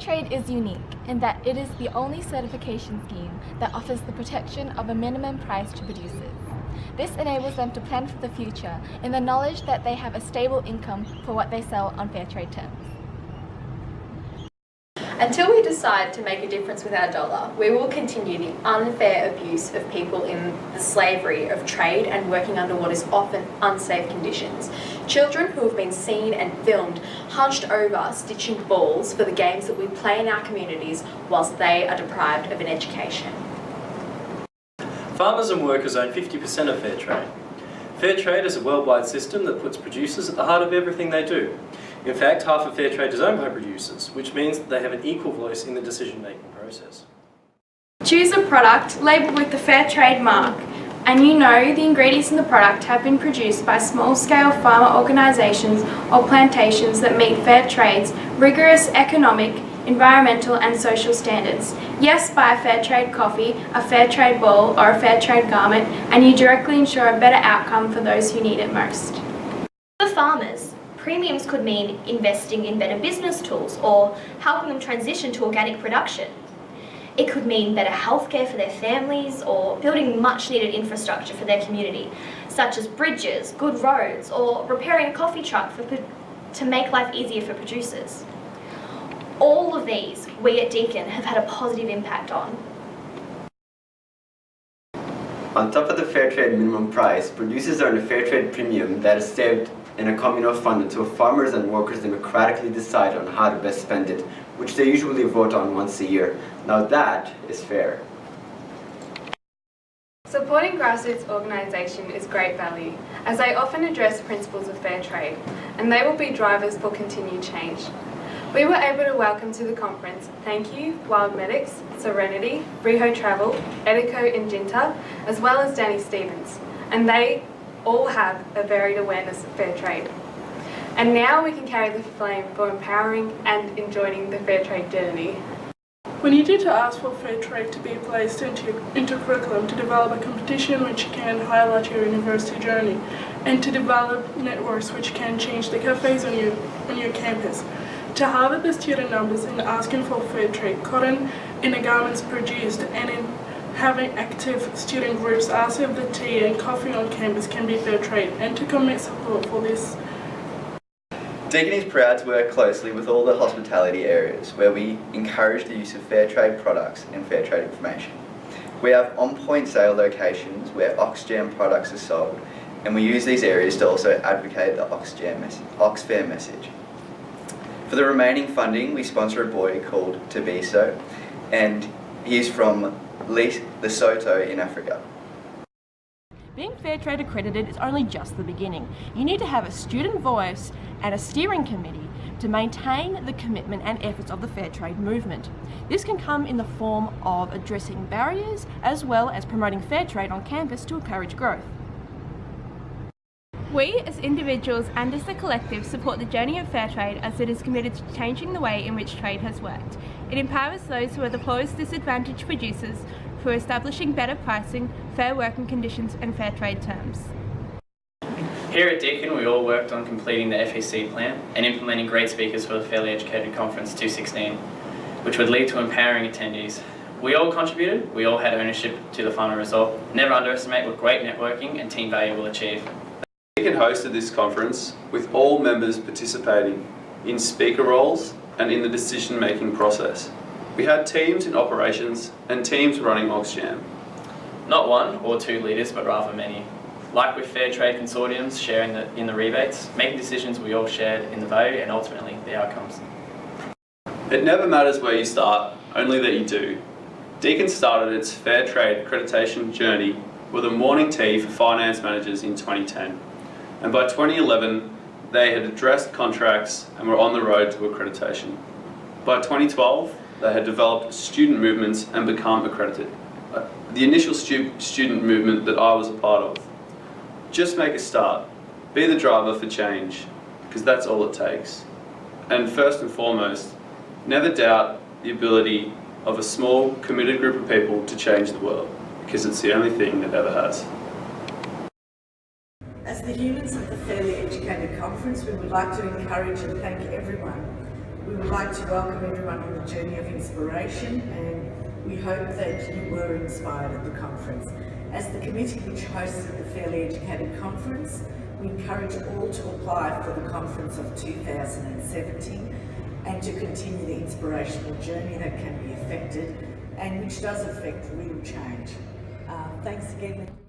trade is unique in that it is the only certification scheme that offers the protection of a minimum price to producers. This enables them to plan for the future in the knowledge that they have a stable income for what they sell on fair trade terms. Until we decide to make a difference with our dollar, we will continue the unfair abuse of people in the slavery of trade and working under what is often unsafe conditions. Children who have been seen and filmed hunched over stitching balls for the games that we play in our communities whilst they are deprived of an education. Farmers and workers own 50% of fair trade. Fair trade is a worldwide system that puts producers at the heart of everything they do. In fact, half of fair trade is owned by producers, which means that they have an equal voice in the decision-making process. Choose a product labelled with the fair trade mark, and you know the ingredients in the product have been produced by small-scale farmer organisations or plantations that meet fair trade's rigorous economic, environmental and social standards. Yes, buy a fair trade coffee, a fair trade ball or a fair trade garment, and you directly ensure a better outcome for those who need it most. For farmers, premiums could mean investing in better business tools or helping them transition to organic production. It could mean better healthcare for their families or building much needed infrastructure for their community, such as bridges, good roads, or repairing a coffee truck to make life easier for producers. All of these, we at Deakin have had a positive impact on. On top of the fair trade minimum price, producers earn a fair trade premium that is saved in a communal fund until farmers and workers democratically decide on how to best spend it, which they usually vote on once a year. Now that is fair. Supporting grassroots organisation is great value, as they often address principles of fair trade, and they will be drivers for continued change. We were able to welcome to the conference Thank You, Wild Medics, Serenity, Riho Travel, Edico and Jinta, as well as Danny Stevens, and they all have a varied awareness of fair trade. And now we can carry the flame for empowering and enjoying the fair trade journey. We needed to ask for fair trade to be placed into curriculum to develop a competition which can highlight your university journey and to develop networks which can change the cafes on your campus. To have the student numbers in asking for fair trade cotton in the garments produced and in having active student groups ask if the tea and coffee on campus can be fair trade and to commit support for this. Deakin is proud to work closely with all the hospitality areas where we encourage the use of fair trade products and fair trade information. We have on-point sale locations where Oxjam products are sold, and we use these areas to also advocate the Oxfair message. For the remaining funding, we sponsor a boy called Tabiso, and he's from Lesotho in Africa. Being fair trade accredited is only just the beginning. You need to have a student voice and a steering committee to maintain the commitment and efforts of the fair trade movement. This can come in the form of addressing barriers as well as promoting fair trade on campus to encourage growth. We as individuals and as a collective support the journey of fair trade as it is committed to changing the way in which trade has worked. It empowers those who are the poorest disadvantaged producers for establishing better pricing, fair working conditions and fair trade terms. Here at Deakin, we all worked on completing the FEC plan and implementing great speakers for the Fairly Educated Conference 216, which would lead to empowering attendees. We all contributed, we all had ownership to the final result. Never underestimate what great networking and team value will achieve. Deakin hosted this conference with all members participating in speaker roles and in the decision-making process. We had teams in operations and teams running Oxjam. Not one or two leaders, but rather many. Like with fair trade consortiums sharing in the rebates, making decisions we all shared in the value and ultimately the outcomes. It never matters where you start, only that you do. Deakin started its fair trade accreditation journey with a morning tea for finance managers in 2010. And by 2011, they had addressed contracts and were on the road to accreditation. By 2012, they had developed student movements and become accredited. The initial student movement that I was a part of. Just make a start. Be the driver for change, because that's all it takes. And first and foremost, never doubt the ability of a small, committed group of people to change the world, because it's the only thing it ever has. As the humans at the Fairly Educated Conference, we would like to encourage and thank everyone We would like to welcome everyone on the journey of inspiration, and we hope that you were inspired at the conference. As the committee which hosted the Fairly Educated Conference, we encourage all to apply for the conference of 2017 and to continue the inspirational journey that can be affected and which does affect real change. Thanks again.